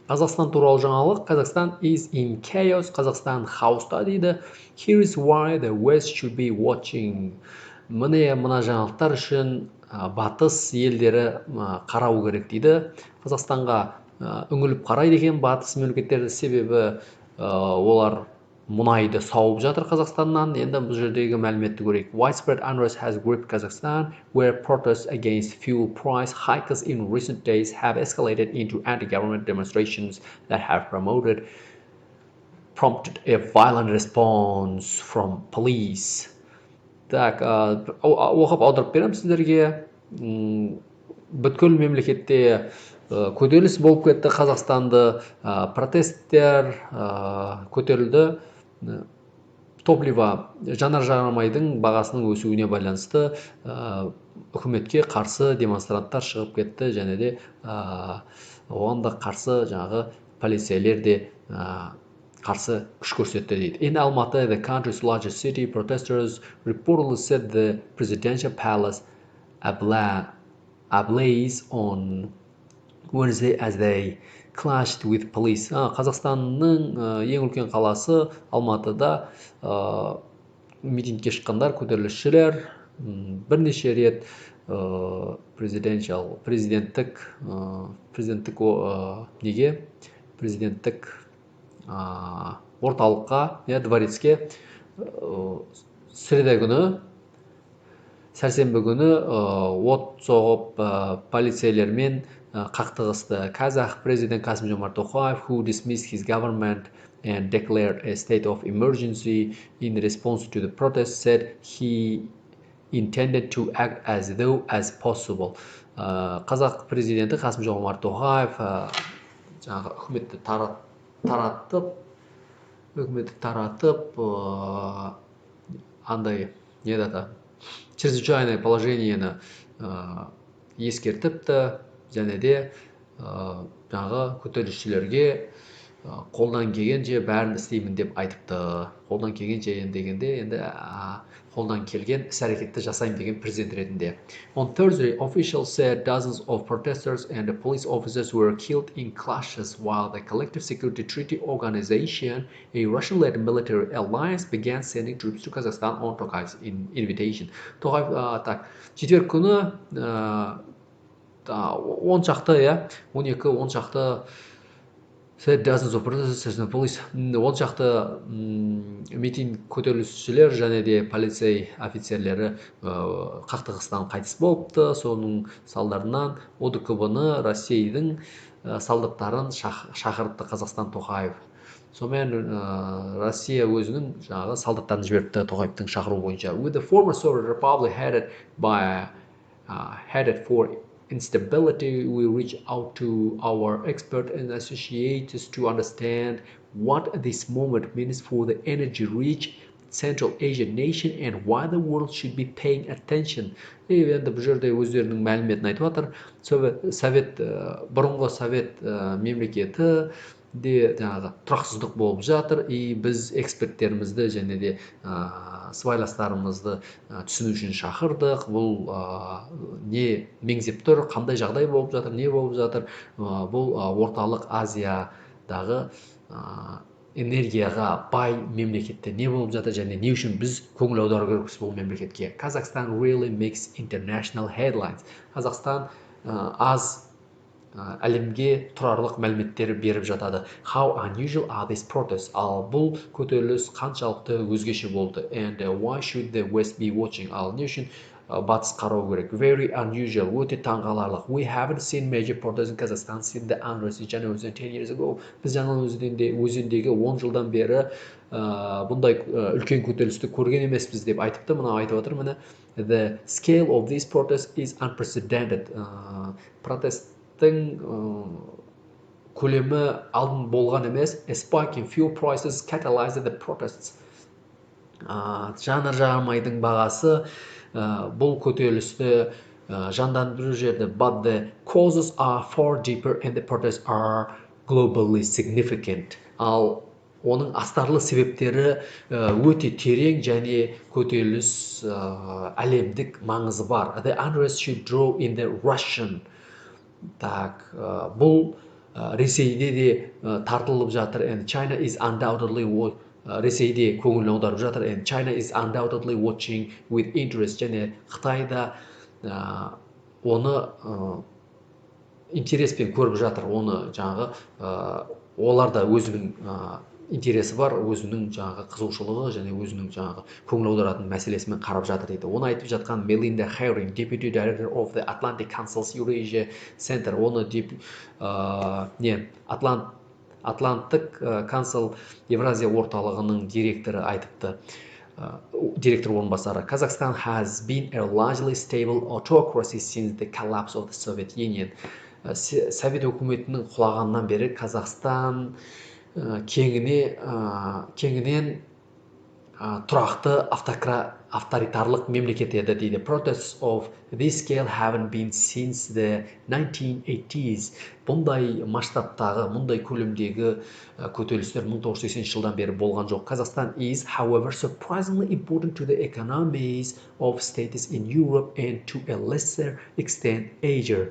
Қазақстан туралы жаңалық. Қазақстан is in chaos. Қазақстан хаоста дейді. Here is why the West should be watching. Міне мына жаңалықтар үшін батыс елдері қарау керек дейді. Қазақстанға үңіліп қарайды екен батыс мемлекеттері, себебі олар мұнайды сауып жатыр Қазақстаннан. Енді бұл жердегі мәліметті көрейік. Widespread unrest has gripped Kazakhstan, where protests against fuel price hikes in recent days have escalated into anti-government demonstrations that have prompted a violent response from police. Так, оқып аударып беремін сіздерге. Бүткіл мемлекетте көтеріліс болып кетті. Қазақстанды протесттер көтерілді. Топливо, жанар-жағармайдың бағасының өсуіне байланысты үкіметке қарсы демонстранттар шығып кетті, және де оған да қарсы жаңағы полицейлер де қарсы күш көрсетті дейді. In Almaty, the country's largest city, protesters reportedly set the presidential palace ablaze on Wednesday as they clashed with police. Қазақстанның ең үлкен қаласы Алматыда митингке шыққандар, көтерілісшілер бірнеше рет президенттік орталыққа, дворецке сәрсенбі күні от соғып полицейлермен қақтығысты. Kazakh President Kasim-Jomart Tokayev, who dismissed his government and declared a state of emergency in response to the protests, said he intended to act as though as possible. Қазақ президенті Қасым-Жомарт Тоқаев жаңағы үкіметті таратып андай чрезвычайное положениені ескертіпті, және де жаңағы көтерілісшілерге қолдан келгенше бәрін істеймін деп айтыпты. Қолдан келгенше дегенде енді қолдан келген іс-әрекетті жасаймын деген президент ретінде. On Thursday, officials said dozens of protesters and police officers were killed in clashes while the Collective Security Treaty Organization, a Russian-led military alliance, began sending troops to Kazakhstan on Tokayev's invitation. Tokayev четверг күні 12 шақты dozens of protesters and police, 10 шақты митинг көтерілісшілер және де полицей офицерлері қақтығыстан қайтыс болыпты. Соның салдарынан ОДКБ-ны, Россияның солдаттарын шақыртты Қазақстан Тоқаев. Сонымен Россия өзінің жаңағы солдаттарын жіберіпті Тоқаевтың шақыру бойынша. With the former Soviet Republic headed for instability, we reach out to our experts and associates to understand what this moment means for the energy-rich Central Asian nation and why the world should be paying attention. Енді бұл жерде өздерінің мәліметін айтып жатыр. Бұрынғы совет мемлекеті де жаңағы тұрақсыздық болып жатыр, и біз эксперттерімізді және де сыбайластарымызды түсіну үшін шақырдық. Бұл не меңзеп тұр, қандай жағдай болып жатыр, не болып жатыр. Бұл орталық Азиядағы энергияға бай мемлекетте не болып жатыр және не үшін біз көңіл аудару керекпіз бұл мемлекетке. Kazakhstan really makes international headlines. Қазақстан аз әлемге тұрарлық мәліметтер беріп жатады. How unusual are these protests? Ал бұл көтеріліс қаншалықты өзгеше болды? And why should the West be watching? Ал не үшін батыс қарау керек? Very unusual, өте таңғаларлық. We haven't seen major protests in Kazakhstan since the unrest in January 10 years ago. Біз жаңа өзендегі 10 жылдан бері бұндай үлкен көтерілісті көрген емеспіз деп айтыпты. Мына айтып отыр, міне. The scale of these protests is unprecedented. Протесттің көлемі алдын болған емес. A spike in fuel prices catalyzed the protests. Жанар-жағармайдың бағасы бұл көтерілісті жандандыру жерді. But the causes are far deeper and the protests are globally significant. Ал оның астарлы себептері өте терең және көтеріліс әлемдік маңызы бар. The unrest should draw in the Russian. Бұл Ресейде де тартылып жатыр. And China is undoubtedly Ресейде көңіл аударып жатыр. And China is undoubtedly watching with interest. Және Қытайда оны интереспен көріп жатыр. Оны жаңағы оларда өзінің интересі бар, өзінің жаңағы қызығушылығы және өзінің жаңағы көңіл аударатын мәселесімен қарап жатыр дейді. Оны айтып жатқан Мелинда Herring, Deputy Director of the Atlantic Council's Eurasia Center. Оны Атланттық Council Евразия орталығының директоры айтыпты. Директор орынбасары. Қазақстан has been a largely stable autocracy since the collapse of the Soviet Union. Совет өкіметінің құлағаннан бері Қазақстан кеңінен тұрақты авторитарлық мемлекет еді дейді. Protests of this scale haven't been since the 1980s. Бұндай масштабтағы, мұндай көлемдегі көтерілістер 1980 жылдан бері болған жоқ. Қазақстан is, however, surprisingly important to the economies of states in Europe and to a lesser extent Asia.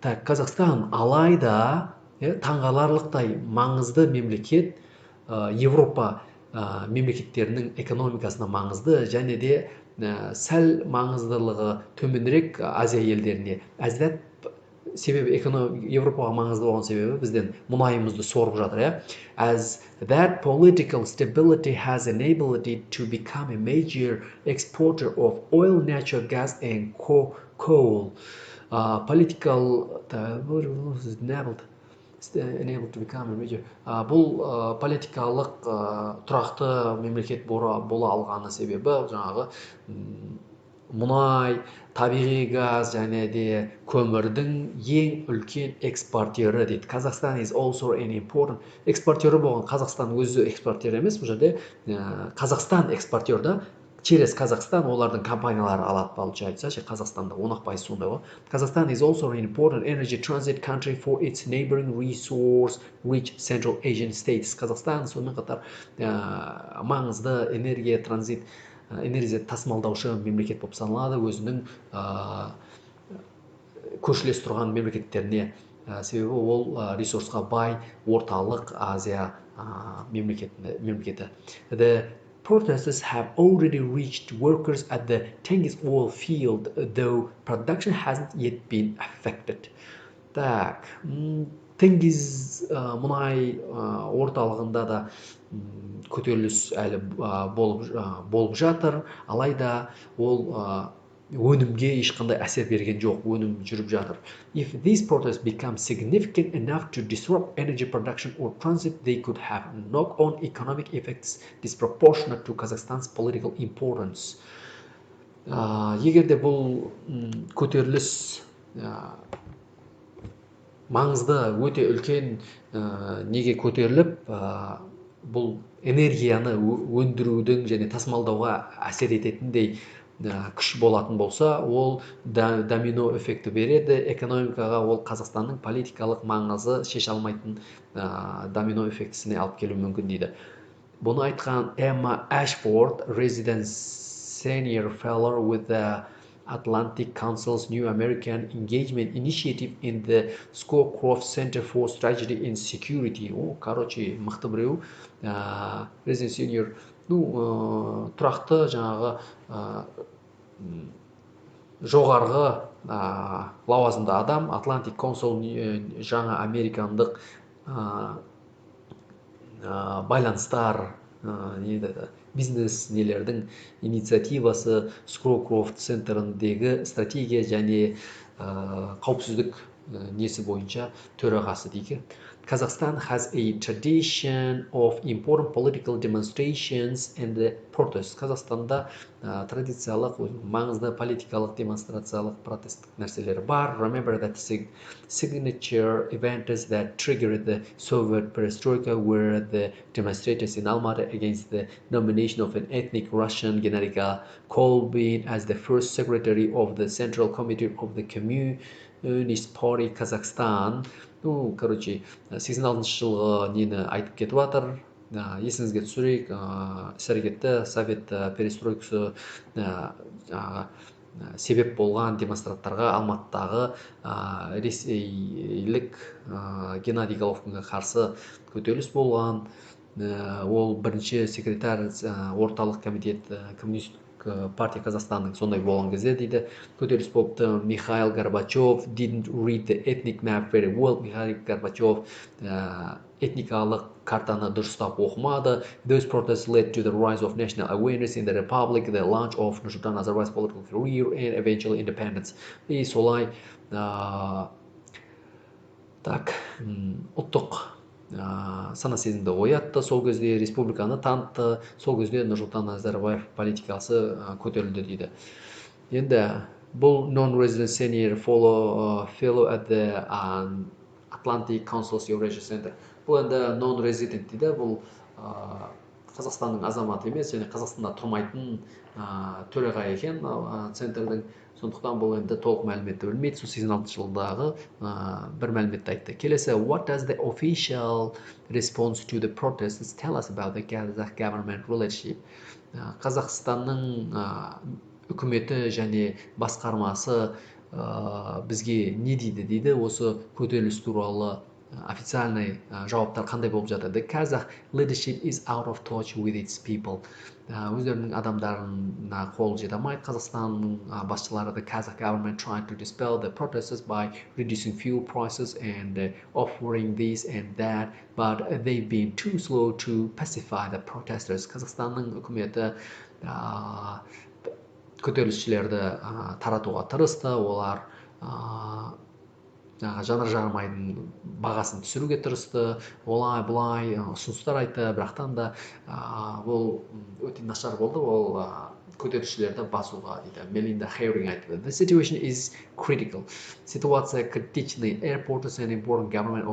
Қазақстан алайда таңғаларлықтай маңызды мемлекет, Европа мемлекеттерінің экономикасына маңызды, және де сәл маңыздылығы төменірек Азия елдеріне. Себебі Европаға маңызды болған себебі бізден мұнайымызды сорып жатыр. As that political stability has enabled it to become a major exporter of oil, natural gas and coal. Political enabled to become a major. Бұл политикалық тұрақты мемлекет бола алғаны себебі жаңағы мұнай, табиғи газ және де көмірдің ең үлкен экспортері дейді. Қазақстан is also an important экспортері болған. Қазақстан өзі экспортер емес, бұл жерде Қазақстан экспортер да. Через Қазақстан олардың компаниялары алады, получается, Қазақстанда 10% сондай ғой. Қазақстан is also an important energy transit country for its neighboring resource-rich Central Asian states. Қазақстан сонымен қатар маңызды энергия тасымалдаушы мемлекет болып саналады өзінің көршілес тұрған мемлекеттеріне. Себебі ол ресурсқа бай орталық Азия мемлекеті. The protesters have already reached workers at the Tengiz oil field, though production hasn't yet been affected. Так, Tengiz мұнай орталығында да көтеріліс әлі болып жатыр, алайда ол өнімге ешқандай әсер берген жоқ, өнім жүріп жатыр. If these protests become significant enough to disrupt energy production or transit, they could have knock-on economic effects disproportionate to Kazakhstan's political importance. Егер де бұл көтеріліс маңызды, өте үлкен неге көтеріліп, бұл энергияны өндірудің және тасымалдауға әсер ететіндей күш болатын болса, ол домино эффекті береді. Экономикаға ол Қазақстанның политикалық маңызы шеше алмайтын домино эффектісіне алып келуі мүмкін дейді. Бұны айтқан Emma Ashford, resident senior fellow with the Atlantic Council's New American Engagement Initiative in the Scowcroft Center for Strategy and Security. Короче, мықты біреу, resident senior, тұрақты жаңағы жоғарғы лауазымды адам, Atlantic Council жаңа американдық байланыстар, бизнес нелердің инициативасы Scowcroft центріндегі стратегия және қауіпсіздік несі бойынша төрағасы дейді. Kazakhstan has a tradition of important political demonstrations and protests. Қазақстанда традициялық, маңызды политикалық демонстрациялық протесттік нәрселер бар. Remember that signature events that triggered the Soviet perestroika were the demonstrators in Almaty against the nomination of an ethnic Russian Gennady Kolbin as the first secretary of the Central Committee of the Communist Party Kazakhstan. Короче, 86 жылғы нені айтып кетіп жатыр. Есіңізге түсірейік, іс-әрекетті Совет перестройкасы себеп болған демонстраттарға Алматыдағы ресейлік Геннадий Головкинге қарсы көтеріліс болған. Ол бірінші секретарь орталық комитет коммунистік партия Қазақстанның сондай болған кезде дейді көтеріліс болыпты. Михаил Горбачев didn't read the ethnic map very well. Михаил Горбачев этникалық картаны дұрыстап оқымады. Those protests led to the rise of national awareness in the republic, the launch of Nursultan Nazarbayev's political career and eventually independence. И солай ұлттық сана сезімді оятты, сол кезде республиканы танытты, сол кезде Нұрсұлтан Назарбаев политикасы көтерілді дейді. Енді бұл non-resident senior fellow at the Atlantic Council's Eurasia Center. Бұл енді non-resident дейді, бұл Қазақстанның азаматы емес, және Қазақстанда тұрмайтын төраға екен центрдің. Сондықтан бұл енді толық мәліметті білмейді. Сол 86 жылдағы бір мәліметті айтты. Келесі, what does the official response to the protests tell us about the Kazakh government relationship? Қазақстанның үкіметі және басқармасы бізге не дейді осы көтеріліс туралы официальный жауаптар қандай болып жатыр? The Kazakh leadership is out of touch with its people. Өздерінің адамдарына қол жете алмайды. Қазақстанның басшылары the Kazakh government tried to dispel the protests by reducing fuel prices and offering this and that, but they've been too slow to pacify the protesters. Қазақстанның үкіметі көтерілісшілерді таратуға тырысты. Олар жанар-жағармайдың бағасын түсіруге тырысты, олай бұлай ұсыныстар айтты, бірақтан да ол өте нашар болды, ол көтерілісшілерді басуға дейді. Мелинда Хейринг айтты. The situation is critical. Ситуация критичный. Airports and important government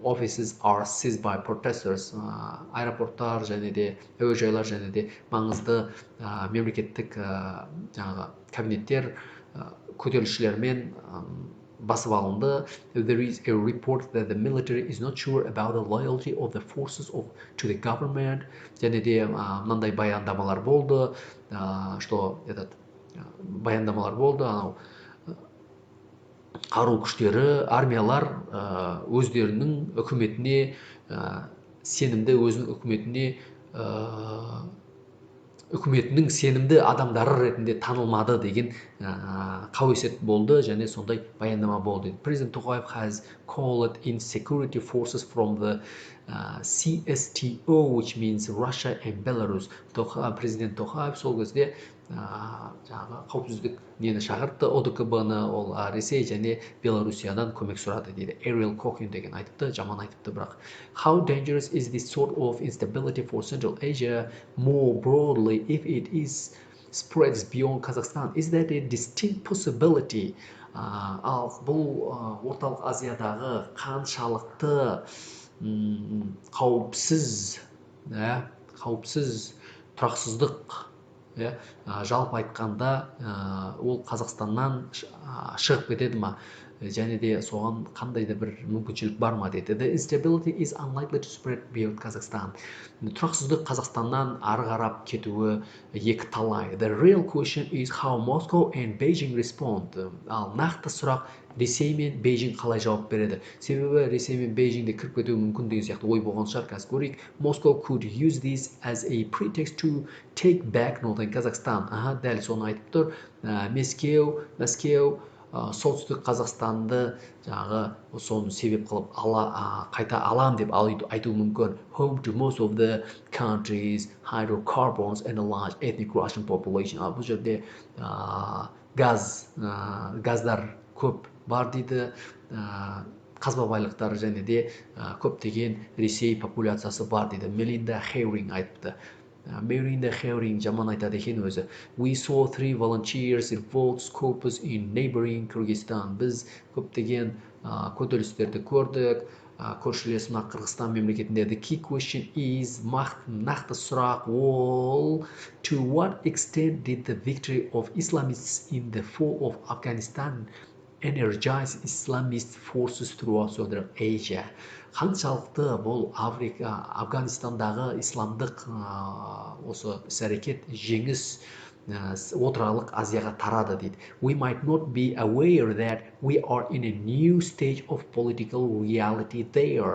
offices are seized by protesters. Аэропорттар және де әуежайлар және де маңызды мемлекеттік кабинеттер көтерілісшілермен басып алынды. There is a report that the military is not sure about the loyalty of the forces to the government. Және де мынандай баяндамалар болды, баяндамалар болды, анау қару күштері, армиялар өздерінің үкіметіне сенімді, өзінің үкіметінің сенімді адамдары ретінде танылмады деген қауесет болды, және сондай баяндама болды. President Tokayev has called in security forces from the CSTO, which means Russia and Belarus. Президент Tokayev сол кезде қауіпсіздік нені шақыртты, ОДКБ-ны, ол Ресей және Белоруссиядан көмек сұрады дейді. Ariel Cohen деген айтыпты, жаман айтыпты бірақ. How dangerous is this sort of instability for Central Asia more broadly if it is spreads beyond Kazakhstan? Is that a distinct possibility? Ал бұл орталық Азиядағы қаншалықты қауіпсіз, тұрақсыздық, жалпы айтқанда ол Қазақстаннан шығып кетеді ма, және де соған қандай да бір мүмкіншілік бар ма деді. The instability is unlikely to spread beyond Kazakhstan. Тұрақсыздық Қазақстаннан ары қарап кетуі екі талай. The real question is how Moscow and Beijing respond. Ал нақты сұрақ Ресей мен Бейжің қалай жауап береді? Себебі Ресей мен Бейжіңде кіріп кетуі мүмкін деген сияқты ой болған шығар. Қазір көрейік. Moscow could use this as a pretext to take back Northern Kazakhstan. Дәл соны айтып тұр. Мәскеу солтүстік Қазақстанды соны себеп қылып қайта алам деп айтуы мүмкін. Home to most of the country's hydrocarbons and a large ethnic Russian population. Бұл жерде газдар көп бар дейді, қазба байлықтары және де көптеген Ресей популяциясы бар дейді. Мелинда Хейринг айтыпты. Мелинда Хейринг жаман айтады екен өзі. We saw 3 volunteers revolt scopes in neighboring Kyrgyzstan. Біз көптеген көтерілістерді көрдік. Көршілес мына Қырғызстан мемлекетінде. The key question is, нақты сұрақ ол, to what extent did the victory of Islamists in the fall of Afghanistan energize Islamist forces throughout Southern Asia? Қаншалықты бұл Афганистандағы исламдық осы іс-әрекет жеңіс отырарлық Азияға тарады дейді. We might not be aware that we are in a new stage of political reality there.